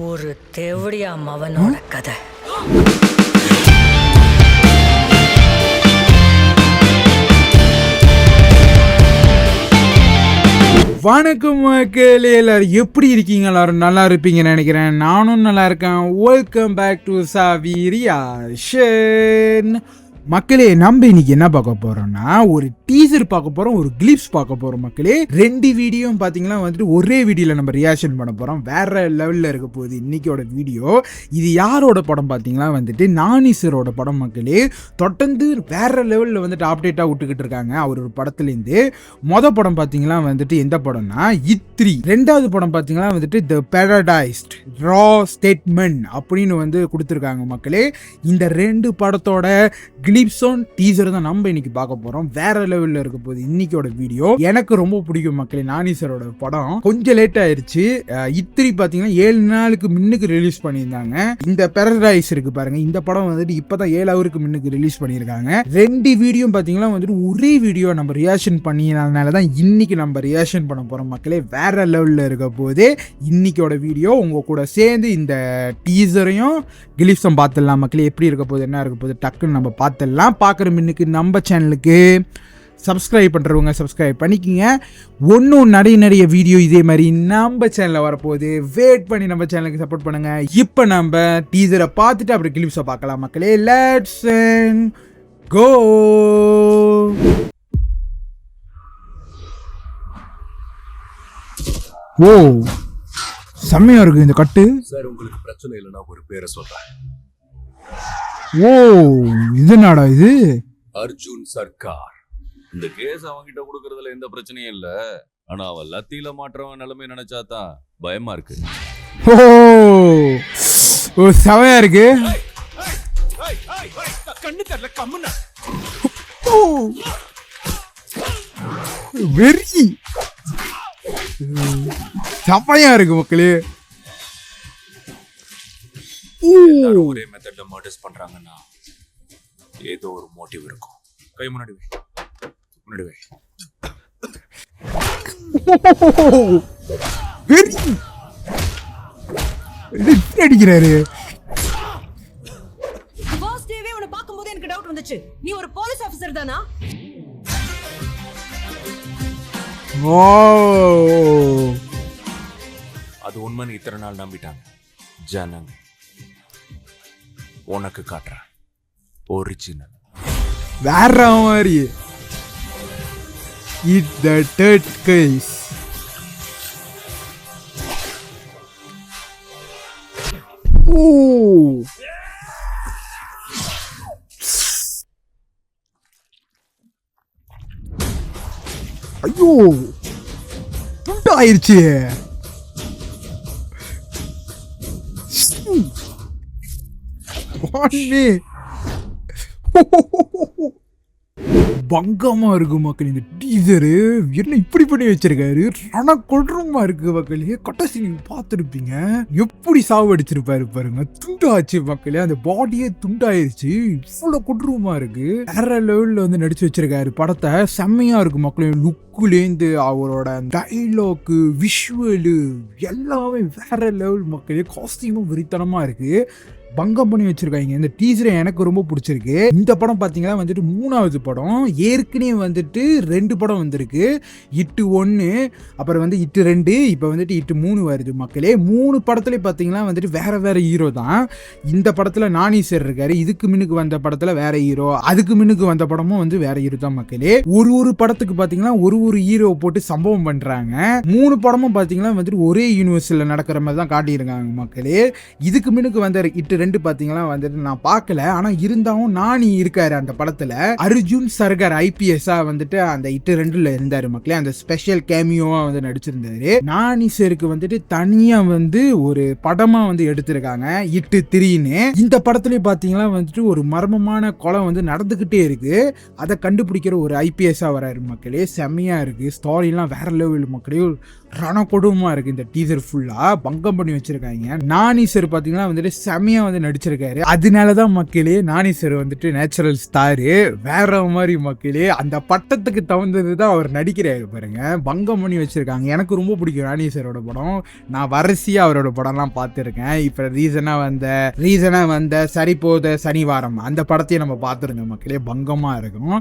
ஒரு தேவடியா மவனோட கதை. வணக்கம் மக்களே, எல்லாரும் எப்படி இருக்கீங்க? எல்லாரும் நல்லா இருப்பீங்கன்னு நினைக்கிறேன். நானும் நல்லா இருக்கேன். வெல்கம் பேக் டு சாவி ரியாக்ஷன். மக்களே, நம்ம இன்னைக்கு என்ன பார்க்க போறோம்னா ஒரு டீசர் பார்க்க போறோம், ஒரு கிளிப்ஸ் பார்க்க போறோம். மக்களே, ரெண்டு வீடியோவும் பாத்தீங்கன்னா வந்துட்டு ஒரே வீடியோல நம்ம ரியாக்ஷன் பண்ண போறோம். வேற லெவல்ல இருக்க போகுது இன்னைக்கோட வீடியோ. இது யாரோட படம் பாத்தீங்கன்னா வந்துட்டு நானி சாரோட படம். மக்களே, தொடர்ந்து வேற லெவல்ல வந்துட்டு அப்டேட்டா விட்டுக்கிட்டு இருக்காங்க அவரோட படத்துல இருந்து. படம் பாத்தீங்கன்னா வந்துட்டு எந்த படம்னா இத்ரி. ரெண்டாவது படம் பாத்தீங்கன்னா வந்துட்டு தி பேரடைஸ்ட் ரா ஸ்டேட்மெண்ட் அப்படின்னு வந்து கொடுத்துருக்காங்க. மக்களே, இந்த ரெண்டு படத்தோட கிளிப்ஸும் டீசர் தான் நம்ம இன்னைக்கு பார்க்க போறோம். வேற லெவல்ல இருக்க போகுது இன்னைக்கோட வீடியோ. எனக்கு ரொம்ப பிடிக்கும் மக்களே நானி சாரோட படம். கொஞ்சம் லேட் ஆயிருச்சு. இத்திரி பாத்தீங்கன்னா 7 நாளுக்கு முன்னுக்கு ரிலீஸ் பண்ணியிருந்தாங்க. இந்த பேரடைஸ் இருக்கு பாருங்க, இந்த படம் வந்துட்டு இப்பதான் 7 ஹவருக்கு முன்னுக்கு ரிலீஸ் பண்ணியிருக்காங்க. ரெண்டு வீடியோ பாத்தீங்கன்னா வந்துட்டு ஒரே வீடியோ நம்ம ரியாக்ஷன் பண்ணினாலதான் இன்னைக்கு நம்ம ரியாக்ஷன் பண்ண போறோம். மக்களே, வேற லெவல்ல இருக்க போது இன்னைக்கோட வீடியோ. உங்க கூட சேர்ந்து இந்த டீசரையும் கிளிப்ஸும் பார்த்துடலாம். மக்களே, எப்படி இருக்க போகுது, என்ன இருக்க போகுது, டக்குன்னு நம்ம பார்த்துடலாம். பார்க்குற மின்னுக்கு நம்ம சேனலுக்கு சப்ஸ்கிரைப் பண்ணுறவங்க சப்ஸ்கிரைப் பண்ணிக்கிங்க. ஒன்றும் நிறைய வீடியோ இதே மாதிரி நம்ம சேனலில் வரப்போகுது. வெயிட் பண்ணி நம்ம சேனலுக்கு சப்போர்ட் பண்ணுங்க. இப்போ நம்ம டீசரை பார்த்துட்டு அப்புறம் கிளிப்ஸை பார்க்கலாம். மக்களே, லெட்ஸ் கோ. ஓ, செம்மையா இருக்கு இந்த கட்டு. சார், உங்களுக்கு பிரச்சனை இல்லைன்னா ஒரு பேரை சொல்றேன். ஓ, இது நாடா இது? அர்ஜுன் சர்க்கார். இந்த கேஸ் அவங்கிட்ட கொடுக்கறதுல எந்த பிரச்சனையும் இல்ல. ஆனா அவன் லத்தியில மாற்றவன் நிலைமை நினைச்சாதான் பயமா இருக்கு. ஓ, செமையா இருக்கு. வெறி செமையா இருக்கு மக்களே. எல்லாரும் ஒரே மெத்தட்ல மர்டர்ஸ் பண்றாங்கன்னா ஏதோ ஒரு மோட்டிவ் இருக்கும். கை முன்னாடி வை. அடிக்கிறாரு. ஃபர்ஸ்ட் டேவே உன்னை பாக்கும்போது எனக்கு டவுட் வந்துச்சு. நீ ஒரு போலீஸ் ஆபீசர் தானா? ஓ, அது உண்மைன்னு இத்தனை நாள் நம்பிட்டாங்க ஜனங்க. உனக்கு காட்டுறேன் ஒரிஜினல். வேற மாதிரி இட் த டர்ட் கேஸ். ஓ, ஐயோ, துண்டு ஆயிடுச்சு. பங்கமா இருக்கு மக்கள். இந்த டீசரு என்ன இப்படி பண்ணி வச்சிருக்காரு, கொடூரமா இருக்கு மக்களே. கடைசி நீங்க பார்த்துருப்பீங்க எப்படி சாவு அடிச்சிருப்பாரு பாருங்க. துண்டாச்சு மக்களே, அந்த பாடியே துண்டாயிருச்சு. இவ்வளவு கொடூரமா இருக்கு. வேற லெவல்ல வந்து நடிச்சு வச்சிருக்காரு படத்தை. செம்மையா இருக்கு மக்களே. லுக்குலேந்து அவரோட டைலாக்கு, விஷுவலு எல்லாமே வேற லெவல் மக்களே. காஸ்டியூமும் வெறித்தனமா இருக்கு. பங்கம் பண்ணி வச்சிருக்காங்க. இந்த டீசரை எனக்கு ரொம்ப பிடிச்சிருக்கு. இந்த படம் பார்த்தீங்கன்னா வந்துட்டு 3வது படம். ஏற்கனவே வந்துட்டு 2 படம் வந்திருக்கு. இட்டு 1, அப்புறம் வந்து இட்டு 2, இப்போ வந்துட்டு இட்டு 3 வருது மக்களே. 3 படத்துல பார்த்தீங்கன்னா வந்துட்டு வேற ஹீரோ தான். இந்த படத்துல நானி சார் இருக்காரு. இதுக்கு முன்னுக்கு வந்த படத்துல வேற ஹீரோ, அதுக்கு முன்னுக்கு வந்த படமும் வந்து வேற ஹீரோ தான் மக்களே. ஒரு படத்துக்கு பார்த்தீங்கன்னா ஒரு ஹீரோ போட்டு சம்பவம் பண்றாங்க. 3 படமும் பார்த்தீங்கன்னா வந்துட்டு ஒரே யூனிவர்ஸ்ல நடக்கிற மாதிரி தான் காட்டியிருக்காங்க மக்களே. இதுக்கு முன்னுக்கு வந்த இட்டு 2 பாத்தீங்கன்னா வந்துட்டு நான் பார்க்கல. ஆனா இருந்தாலும் நானி இருக்காரு அந்த படத்துல. அர்ஜுன் சர்கார் ஐபிஎஸ்ஸா வந்துட்டு அந்த இட்டு 2ல இருந்தாரு மக்களே. அந்த ஸ்பெஷல் கேமியோவா வந்து நடிச்சிருந்தாரு. நானி சாருக்கு வந்துட்டு தனியா வந்து ஒரு படமா வந்து எடுத்திருக்காங்க இட்டு 3ன்னு. இந்த படத்துலயும் பாத்தீங்கன்னா வந்துட்டு ஒரு மர்மமான கொலை வந்து நடந்துகிட்டே இருக்கு. அதை கண்டுபிடிக்கிற ஒரு ஐபிஎஸ்ஸா வராரு மக்களே. செம்மையா இருக்கு. ஸ்டோரி எல்லாம் வேற லெவல் மக்களே. ரண கொடுமா இருக்கு. இந்த டீசர் ஃபுல்லா பங்கம் பண்ணி வச்சிருக்காங்க. நானி சார் பாத்தீங்கன்னா வந்துட்டு செம்மையா வந்து நடிச்சிருக்காரு. அதனாலதான் மக்களே நானி சார் வந்துட்டு நேச்சுரல் ஸ்டாரு, வேற மாதிரி மக்களே. அந்த பட்டத்துக்கு தகுந்ததுதான் அவர் நடிக்கிறாரு பாருங்க. பங்கம் பண்ணி வச்சிருக்காங்க. எனக்கு ரொம்ப பிடிக்கும் நானி சாரோட படம். நான் வரிசையா அவரோட படம்லாம் பார்த்துருக்கேன். இப்ப ரீசனா வந்த சரிபோத சனிவாரம் அந்த படத்தையும் நம்ம பார்த்துருந்தோம் மக்களே. பங்கமா இருக்கும்.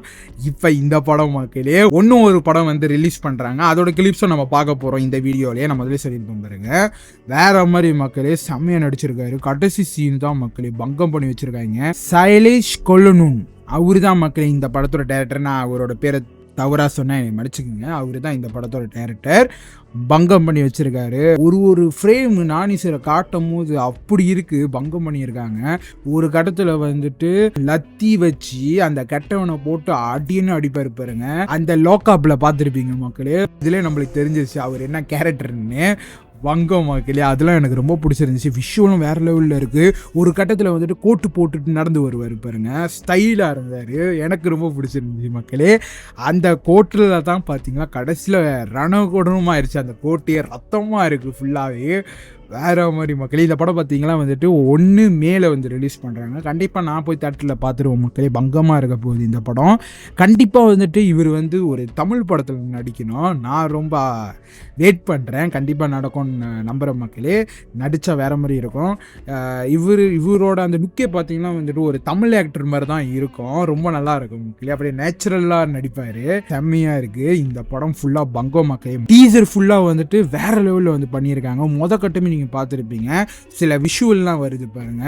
இப்ப இந்த படம் மக்களே இன்னும் ஒரு படம் வந்து ரிலீஸ் பண்றாங்க. அதோட கிளிப்ஸும் நம்ம பார்க்க போறோம் இந்த வீடியோலயே. நம்ம முதல்ல சொல்லியிருப்போம் பாருங்க. வேற மாதிரி மக்களே செம்மையா நடிச்சிருக்காரு. கடைசி சீன் தான் மக்களே பங்கம் பண்ணி வச்சிருக்காங்க. சைலேஷ் கொல்லனூன் அவரு தான் மக்களே இந்த படத்தோட டைரக்டர். நான் அவரோட பேரை தவறா சொன்னா மன்னிச்சுக்கோங்க. அவரு தான் இந்த படத்தோட டைரக்டர். பங்கம் பண்ணி வச்சிருக்காரு. ஒரு ஃப்ரேம் நானி சாரை காட்டும் போது அப்படி இருக்கு. பங்கம் பண்ணியிருக்காங்க. ஒரு கட்டத்துல வந்துட்டு லத்தி வச்சு அந்த கெட்டவனை போட்டு அடின்னு அடிப்பாரு பாருங்க. அந்த லோக்காப்ல பார்த்துருப்பீங்க மக்களே. இதுல நம்மளுக்கு தெரிஞ்சிருச்சு அவர் என்ன கேரக்டர்னு. வங்கம் மக்களே அதெல்லாம் எனக்கு ரொம்ப பிடிச்சிருந்துச்சு. விஷுவலும் வேற லெவலில் இருக்குது. ஒரு கட்டத்தில் வந்துட்டு கோட்டு போட்டுட்டு நடந்து வருவார் பாருங்க. ஸ்டைலாக இருந்தார். எனக்கு ரொம்ப பிடிச்சிருந்துச்சு மக்களே. அந்த கோட்டில் தான் பார்த்தீங்கன்னா கடைசியில் ரணகொடனமாக ஆயிடுச்சு. அந்த கோட்டையே ரத்தமாக இருக்குது ஃபுல்லாகவே. வேற மாதிரி மக்களே. இந்த படம் பார்த்தீங்கன்னா வந்துட்டு 1 மேல வந்து ரிலீஸ் பண்ணுறாங்க. கண்டிப்பாக நான் போய் தேட்டரில் பார்த்துருவோம் மக்களே. பங்கமாக இருக்க போகுது இந்த படம். கண்டிப்பாக வந்துட்டு இவர் வந்து ஒரு தமிழ் படத்தில் நடிக்கணும். நான் ரொம்ப வெயிட் பண்ணுறேன். கண்டிப்பாக நடக்கும்னு நம்புகிற மக்களே. நடித்தா வேற மாதிரி இருக்கும். இவரோட அந்த லுக்கே பார்த்தீங்கன்னா வந்துட்டு ஒரு தமிழ் ஆக்டர் மாதிரி தான் இருக்கும். ரொம்ப நல்லா இருக்கும் மக்களே. அப்படியே நேச்சுரலாக நடிப்பார். செம்மையாக இருக்குது இந்த படம் ஃபுல்லாக. பங்கம் மக்களே டீசர் ஃபுல்லாக வந்துட்டு வேற லெவலில் வந்து பண்ணியிருக்காங்க. கட்டமே நீங்கள் பார்த்துருப்பீங்க. சில விஷுவல்லாம் வருது பாருங்க.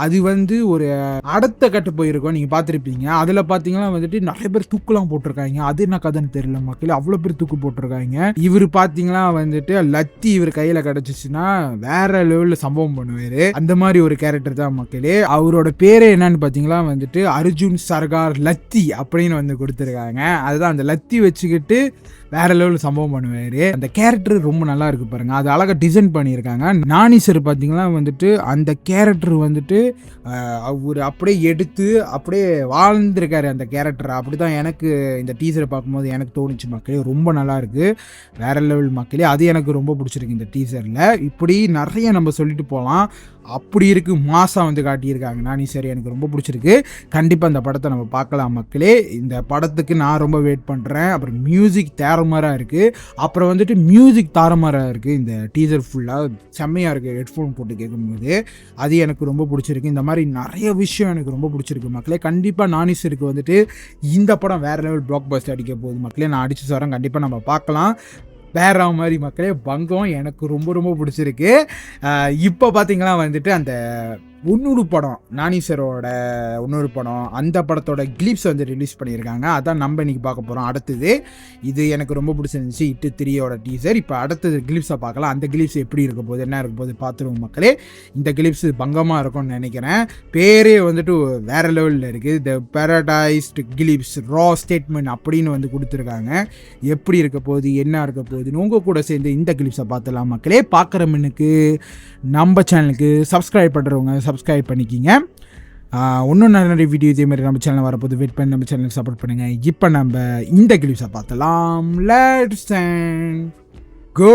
அது வந்து ஒரு அடுத்த கட்டு போயிருக்கோம். நீங்கள் பார்த்துருப்பீங்க. அதில் பார்த்தீங்கன்னா வந்துட்டு நிறைய பேர் தூக்குலாம் போட்டிருக்காங்க. அது என்ன கதைன்னு தெரியல மக்கள். அவ்வளோ பேர் தூக்கு போட்டிருக்காங்க. இவர் பார்த்தீங்கன்னா வந்துட்டு லத்தி இவர் கையில் கிடச்சிச்சுன்னா வேற லெவலில் சம்பவம் பண்ணுவார். அந்த மாதிரி ஒரு கேரக்டர் தான் மக்களே. அவரோட பேரே என்னன்னு பார்த்தீங்கன்னா வந்துட்டு அர்ஜுன் சர்கார் லத்தி அப்படின்னு வந்து கொடுத்துருக்காங்க. அதுதான் அந்த லத்தி வச்சுக்கிட்டு வேற லெவலில் சம்பவம் பண்ணுவார். அந்த கேரக்டர் ரொம்ப நல்லா இருக்கு பாருங்க. அது அழகாக டிசைன் பண்ணியிருக்காங்க. நானி சார் பார்த்தீங்கன்னா வந்துட்டு அந்த கேரக்டர் வந்துட்டு அவர் அப்படியே எடுத்து அப்படியே வாழ்ந்துருக்காரு அந்த கேரக்டர். அப்படி தான் எனக்கு இந்த டீசரை பார்க்கும்போது எனக்கு தோணுச்சு மக்களே. ரொம்ப நல்லா இருக்கு. வேற லெவல் மக்களே. அது எனக்கு ரொம்ப பிடிச்சிருக்கு இந்த டீசரில். இப்படி நிறைய நம்ம சொல்லிட்டு போகலாம். அப்படி இருக்கு. மாசா வந்து காட்டியிருக்காங்க நானி சார். எனக்கு ரொம்ப பிடிச்சிருக்கு. கண்டிப்பாக இந்த படத்தை நம்ம பார்க்கலாம் மக்களே. இந்த படத்துக்கு நான் ரொம்ப வெயிட் பண்ணுறேன். அப்புறம் மியூசிக் தாறுமாறாக இருக்குது. அப்புறம் வந்துட்டு மியூசிக் தாறுமாறாக இருக்குது. இந்த டீசர் ஃபுல்லாக செம்மையாக இருக்குது ஹெட்ஃபோன் போட்டு கேட்கும்போது. அது எனக்கு ரொம்ப பிடிச்சிருக்கு. இந்த மாதிரி நிறைய விஷயம் எனக்கு ரொம்ப பிடிச்சிருக்கு மக்களே. கண்டிப்பாக நானி சாருக்கு வந்துட்டு இந்த படம் வேறு லெவல் பிளாக் பஸ்டர் அடிக்க போகுது மக்களே. நான் அடித்து வரேன். கண்டிப்பாக நம்ம பார்க்கலாம். வேற மாதிரி மக்களே. பங்கம் எனக்கு ரொம்ப ரொம்ப பிடிச்சிருக்கு. இப்போ பார்த்தீங்கன்னா வந்துட்டு அந்த இன்னொரு படம் நானி சாரோட இன்னொரு படம், அந்த படத்தோட கிளிப்ஸ் வந்து ரிலீஸ் பண்ணியிருக்காங்க. அதான் நம்ம இன்னைக்கு பார்க்க போகிறோம். அடுத்தது இது எனக்கு ரொம்ப பிடிச்சிருந்துச்சு. இட்டு 3யோட டீசர். இப்போ அடுத்தது கிளிப்ஸை பார்க்கலாம். அந்த கிளிப்ஸ் எப்படி இருக்க போகுது என்ன இருக்க போகுது பார்த்துருவோம் மக்களே. இந்த கிளிப்ஸ் பங்கமாக இருக்கும்னு நினைக்கிறேன். பேரே வந்துட்டு வேற லெவலில் இருக்குது. த பேரடைஸ்ட் கிளிப்ஸ் ரா ஸ்டேட்மெண்ட் அப்படின்னு வந்து கொடுத்துருக்காங்க. எப்படி இருக்க போகுது என்ன இருக்க போகுதுன்னு உங்கள் கூட சேர்ந்து இந்த கிளிப்ஸை பார்த்துலாம் மக்களே. பார்க்குற மின்னுக்கு நம்ம சேனலுக்கு சப்ஸ்கிரைப் பண்ணுறவங்க சப்ஸ்கிரைப் பண்ணிக்கிங்க. இன்னும் நிறைய வீடியோ இதே மாதிரி நம்ம சேனல் வரப்போது வெயிட் பண்ணி நம்ம சேனலுக்கு சப்போர்ட் பண்ணுங்கள். இப்போ நம்ம இந்த கிளிப்ஸை பார்த்தலாம். Let's go.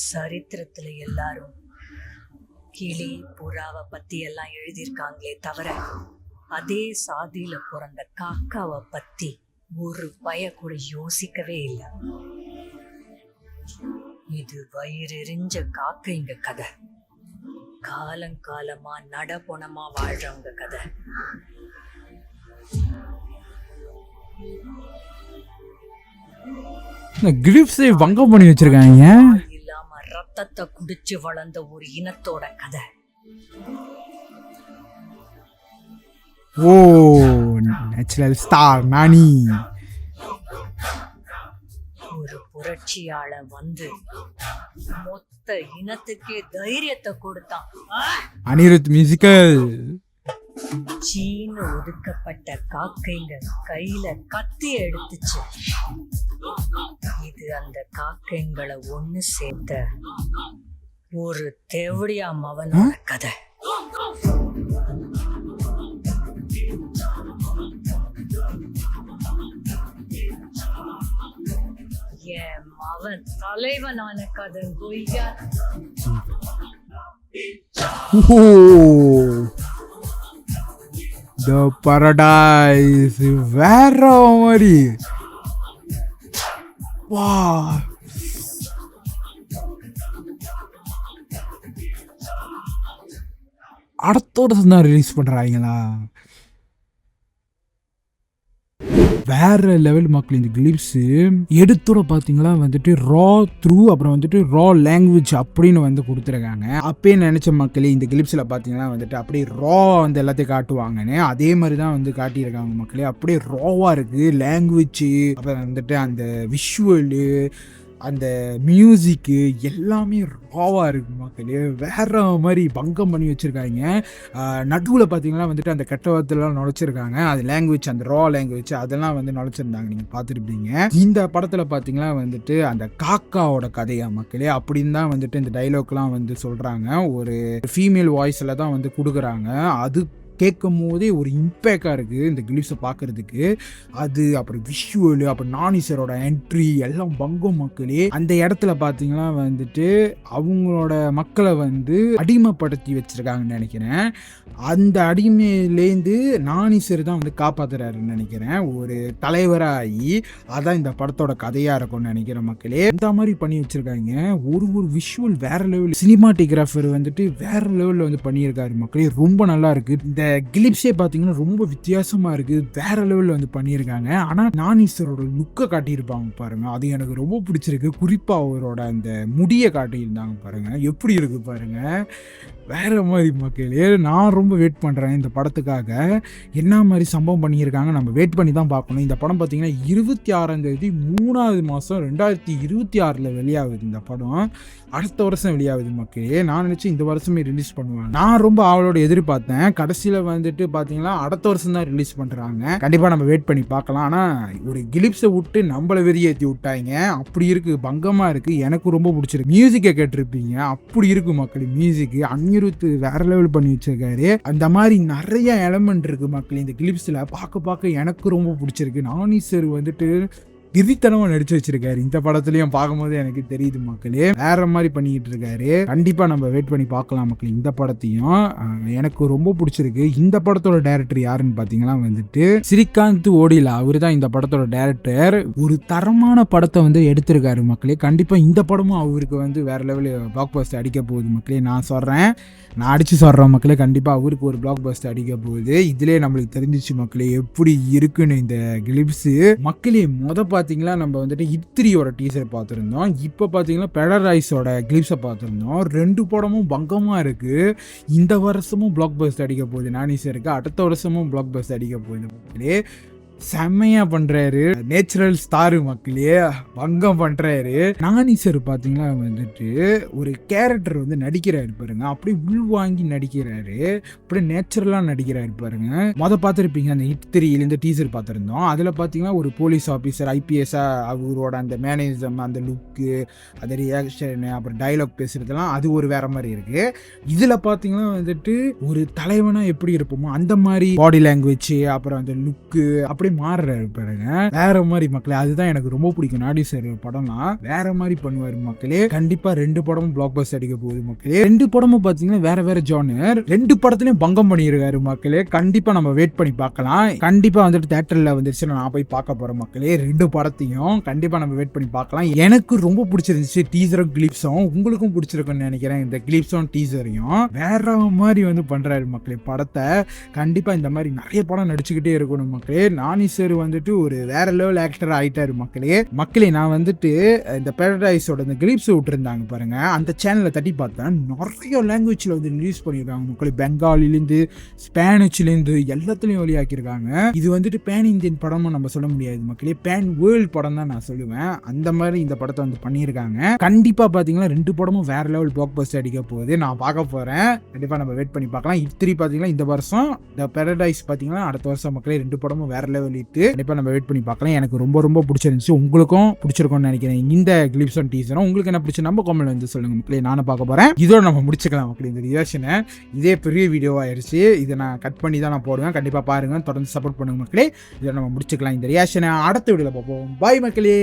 சரித்திரத்துல எல்லாரும் கிளி புறாவை பத்தி எல்லாம் எழுதியிருக்காங்களே தவிர அதே சாதியில பிறந்த காக்காவை பத்தி ஒரு பய கூட யோசிக்கவே இல்லை. இது வயிறெறிஞ்ச காக்கைங்க கதை. காலங்காலமா நடபொணமா வாழ்றவங்க கதை. கிளிப்ஸை வங்கம் பண்ணி வச்சிருக்காங்க. இல்லாம ரத்தத்தை குடிச்சு வளர்ந்த ஒரு இனத்தோட கதை. ஓ நேச்சுரல் ஸ்டார் நானி. ஒரு புரட்சியாளர் வந்து மொத்த இனத்துக்கே தைரியத்தை கொடுத்தான். அனிருத் மியூசிக்கல். சீன ஒதுக்கப்பட்ட காக்கைங்க கையில கத்தி எடுத்துச்சு. இது அந்த காக்கைங்களை ஒண்ணு சேர்த்த ஒரு தேவடியா மவனோட கதை. அவன் தலைவனான கதை பொய்யா. The Paradise வேற மாதிரி. வா அடுத்த வருஷம் தான் ரிலீஸ் பண்றாங்களா? வேற லெவல் மக்கள். இந்த கிளிப்ஸு எடுத்துட பார்த்தீங்களா வந்துட்டு ரா த்ரூ அப்புறம் வந்துட்டு ரா லாங்குவேஜ் அப்படின்னு வந்து கொடுத்துருக்காங்க. அப்பயே நினச்ச மக்களே இந்த கிளிப்ஸில் பார்த்தீங்கன்னா வந்துட்டு அப்படியே ரா வந்து எல்லாத்தையும் காட்டுவாங்கன்னு, அதே மாதிரி தான் வந்து காட்டியிருக்காங்க மக்களே. அப்படியே ராவாக இருக்குது லாங்குவேஜ், அப்புறம் வந்துட்டு அந்த விஷுவலு, அந்த மியூசிக்கு எல்லாமே ராவாக இருக்குது மக்களே. வேற மாதிரி பங்கம் பண்ணி வச்சுருக்காங்க. நடுவில் பார்த்தீங்கன்னா வந்துட்டு அந்த கெட்டவத்தெல்லாம் நுழைச்சிருக்காங்க. அது லாங்குவேஜ், அந்த ரா லாங்குவேஜ் அதெல்லாம் வந்து நுழைச்சிருந்தாங்க, நீங்கள் பார்த்துருப்பீங்க. இந்த படத்தில் பார்த்தீங்கன்னா வந்துட்டு அந்த காக்காவோட கதையா மக்களே அப்படின்னு தான் வந்துட்டு இந்த டைலாக்லாம் வந்து சொல்கிறாங்க. ஒரு ஃபீமேல் வாய்ஸில் தான் வந்து கொடுக்குறாங்க. அது கேட்கும் போதே ஒரு இம்பேக்டாக இருக்குது இந்த கிளிப்ஸை பார்க்குறதுக்கு. அது அப்புறம் விஷுவலு, அப்புறம் நானிசரோட என்ட்ரி எல்லாம் பங்கம் மக்களே. அந்த இடத்துல பார்த்தீங்கன்னா வந்துட்டு அவங்களோட மக்களை வந்து அடிமைப்படுத்தி வச்சுருக்காங்கன்னு நினைக்கிறேன். அந்த அடிமையிலேருந்து நானிசர் தான் வந்து காப்பாற்றுறாருன்னு நினைக்கிறேன், ஒரு தலைவராகி. அதான் இந்த படத்தோட கதையாக இருக்கும்னு நினைக்கிறேன் மக்களே. இந்த மாதிரி பண்ணி வச்சுருக்காங்க. ஒரு விஷுவல் வேற லெவல், சினிமாட்டோகிராஃபர் வந்துட்டு வேற லெவலில் வந்து பண்ணியிருக்காரு மக்களே. ரொம்ப நல்லா இருக்குது. இந்த கிளிப்ஸே பார்த்தீங்கன்னா ரொம்ப வித்தியாசமாக இருக்குது, வேற லெவலில் வந்து பண்ணியிருக்காங்க. ஆனால் நானிசரோட லுக்கை காட்டியிருப்பாங்க பாருங்க, அது எனக்கு ரொம்ப பிடிச்சிருக்கு. குறிப்பாக அவரோட அந்த முடியை காட்டியிருந்தாங்க பாருங்க, எப்படி இருக்கு பாருங்க, வேற மாதிரி மக்களே. நான் ரொம்ப வெயிட் பண்ணுறேன் இந்த படத்துக்காக. என்ன மாதிரி சம்பவம் பண்ணியிருக்காங்க நம்ம வெயிட் பண்ணி தான் பார்க்கணும். இந்த படம் பார்த்தீங்கன்னா 26 3 மாதம் 2026 வெளியாகுது. இந்த படம் அடுத்த வருஷம் வெளியாகுது மக்களே. நான் நினச்சேன் இந்த வருஷமே ரிலீஸ் பண்ணுவாங்க. நான் ரொம்ப அவளோட எதிர்பார்த்தேன். கடைசியில் வந்துட்டு பார்த்தீங்கன்னா அடுத்த வருஷம் தான் ரிலீஸ் பண்ணுறாங்க. கண்டிப்பாக நம்ம வெயிட் பண்ணி பார்க்கலாம். ஆனால் ஒரு கிளிப்ஸை விட்டு நம்மளை வெறியேற்றி விட்டாங்க. அப்படி இருக்குது, பங்கமாக இருக்குது. எனக்கு ரொம்ப பிடிச்சிருக்கு. மியூசிக்கை கேட்டிருப்பீங்க, அப்படி இருக்கு மக்கள். மியூசிக்கு அனிருத் வேற லெவல் பண்ணி வச்சிருக்காரு. அந்த மாதிரி நிறைய எலமெண்ட் இருக்குது மக்கள் இந்த கிளிப்ஸில். பார்க்க எனக்கு ரொம்ப பிடிச்சிருக்கு. நானிசர் வந்துட்டு கிரித்தனமாக நடிச்சு வச்சிருக்காரு இந்த படத்துலையும். பார்க்கும்போது எனக்கு தெரியுது மக்களே, வேற மாதிரி பண்ணிக்கிட்டு இருக்காரு. கண்டிப்பா நம்ம வெயிட் பண்ணி பார்க்கலாம் மக்கள் இந்த படத்தையும். எனக்கு ரொம்ப பிடிச்சிருக்கு. இந்த படத்தோட டைரக்டர் யாருன்னு பார்த்தீங்கன்னா வந்துட்டு ஸ்ரீகாந்த் ஓடிலா. அவரு தான் இந்த படத்தோட டைரக்டர். ஒரு தரமான படத்தை வந்து எடுத்திருக்காரு மக்களே. கண்டிப்பா இந்த படமும் அவருக்கு வந்து வேற லெவலில் பிளாக் பஸ்டர் அடிக்க போகுது மக்களே. நான் அடிச்சு சொல்றேன் மக்களே. கண்டிப்பா அவருக்கு ஒரு பிளாக் பஸ்டர் அடிக்க போகுது. இதுலேயே நம்மளுக்கு தெரிஞ்சிச்சு மக்களே எப்படி இருக்குன்னு இந்த கிளிப்ஸ். மக்களே பார்த்தீங்களா நம்ம வந்துட்டு இத்திரியோட டீசர் பார்த்துருந்தோம். இப்போ பார்த்தீங்கன்னா பெடரைஸோட கிளிப்ஸை பார்த்துருந்தோம். 2 படமும் பங்கமாக இருக்குது. இந்த வருஷமும் பிளாக் பஸ்டர் அடிக்க போகுது நானிசருக்கு, அடுத்த வருஷமும் பிளாக் பஸ்டர் அடிக்க போகுது மக்களே. செம்மையா பண்றாரு, நேச்சுரல் ஸ்டாரு மக்களே, பங்கம் பண்றாரு. நானிசர் பாத்தீங்கன்னா வந்துட்டு ஒரு கேரக்டர் வந்து நடிக்கிறாரு பாருங்க, அப்படியே உள்வாங்கி நடிக்கிறாரு, அப்படியே நேச்சுரலா நடிக்கிறாரு பாருங்க. பார்த்துருப்பீங்க அந்த ஹிட் 3 டீசர் பார்த்துருந்தோம். அதுல பாத்தீங்கன்னா ஒரு போலீஸ் ஆஃபீஸர் ஐபிஎஸ்ஸா அவரோட அந்த மேனேஜம், அந்த லுக்கு, அந்த ரியாக்ஷன், அப்புறம் டைலாக் பேசுறதுலாம் அது ஒரு வேற மாதிரி இருக்கு. இதுல பாத்தீங்கன்னா வந்துட்டு ஒரு தலைவனா எப்படி இருப்போமோ அந்த மாதிரி பாடி லாங்குவேஜ், அப்புறம் அந்த லுக்கு அப்படி மாறுறாரு பாருங்க, வேற மாதிரி மக்களே. அதுதான் எனக்கு ரொம்ப பிடிக்கும். நானிசர் படம்லாம் வேற மாதிரி பண்ணுவாரு மக்களே. கண்டிப்பா 2 படமும் பிளாக் பஸ்டர் அடிக்க போகுது மக்களே. 2 படமும் பாத்தீங்கன்னா வேற ஜானர், 2 படத்துலயும் பங்கம் பண்ணியிருக்காரு மக்களே. கண்டிப்பா நம்ம வெயிட் பண்ணி பார்க்கலாம். கண்டிப்பா வந்துட்டு தியேட்டர்ல வந்துருச்சு, நான் போய் பார்க்க போறேன் மக்களே. 2 படத்தையும் கண்டிப்பா நம்ம வெயிட் பண்ணி பார்க்கலாம். எனக்கு ரொம்ப பிடிச்சிருந்துச்சு டீசரும் கிளிப்ஸும். உங்களுக்கும் பிடிச்சிருக்குன்னு நினைக்கிறேன் இந்த கிளிப்ஸும் டீசரையும். வேற மாதிரி வந்து பண்றாரு மக்களே படத்தை. கண்டிப்பா இந்த மாதிரி நிறைய படம் நடிச்சுக்கிட்டே இருக்கணும் மக்களே. நானிசர் வந்துட்டு ஒரு வேற லெவல் ஆக்டர் ஆயிட்டாரு மக்களே. நான் வந்துட்டு இந்த பேரடைஸோட இந்த கிளிப்ஸ் விட்டுருந்தாங்க பாருங்க, அந்த சேனலை தட்டி பார்த்தேன். நிறைய லாங்குவேஜ்ல வந்து ரிலீஸ் பண்ணியிருக்காங்க மக்களே. பெங்காலிலேருந்து ஸ்பானிஷ்லேருந்து எல்லாத்துலயும் வெளியாக்கியிருக்காங்க. இது வந்துட்டு பேன் இந்தியன் படமும் நம்ம சொல்ல முடியாது மக்களே, பேன் வேர்ல்டு படம் தான் நான் சொல்லுவேன். அந்த மாதிரி இந்த படத்தை வந்து பண்ணியிருக்காங்க. கண்டிப்பா பாத்தீங்கன்னா 2 படமும் வேற லெவல் பிளாக் பஸ்டர் அடிக்க போகுது. நான் பார்க்க போறேன். கண்டிப்பா நம்ம வெயிட் பண்ணி பார்க்கலாம். இத்திரி பாத்தீங்கன்னா இந்த வருஷம், இந்த பேரடைஸ் பாத்தீங்கன்னா அடுத்த வருஷம் மக்களே. 2 படமும் வேற லெவல் இட்டு. கண்டிப்பா நம்ம வெயிட் பண்ணி பார்க்கலாம். எனக்கு ரொம்ப பிடிச்சிருந்துச்சு. உங்களுக்கும் பிடிச்சிருக்கும்னு நினைக்கிறேன் இந்த கிளிப்ஸ் அண்ட் டீசரும். உங்களுக்கு என்ன பிடிச்சி நம்ம கமெண்ட் வந்து சொல்லுங்க மக்களே. நானும் பார்க்க போறேன். இதோட நம்ம முடிச்சுக்கலாம் மக்களே இந்த ரியாக்ஷனை. இதே பெரிய வீடியோ ஆயிருச்சு. இதை நான் கட் பண்ணி தான் நான் போடுவேன். கண்டிப்பா பாருங்க, தொடர்ந்து சப்போர்ட் பண்ணுங்க மக்களே. இதை நம்ம முடிச்சுக்கலாம் இந்த ரியாக்ஷனை. அடுத்த வீடியோல பார்ப்போம். பாய் மக்களே.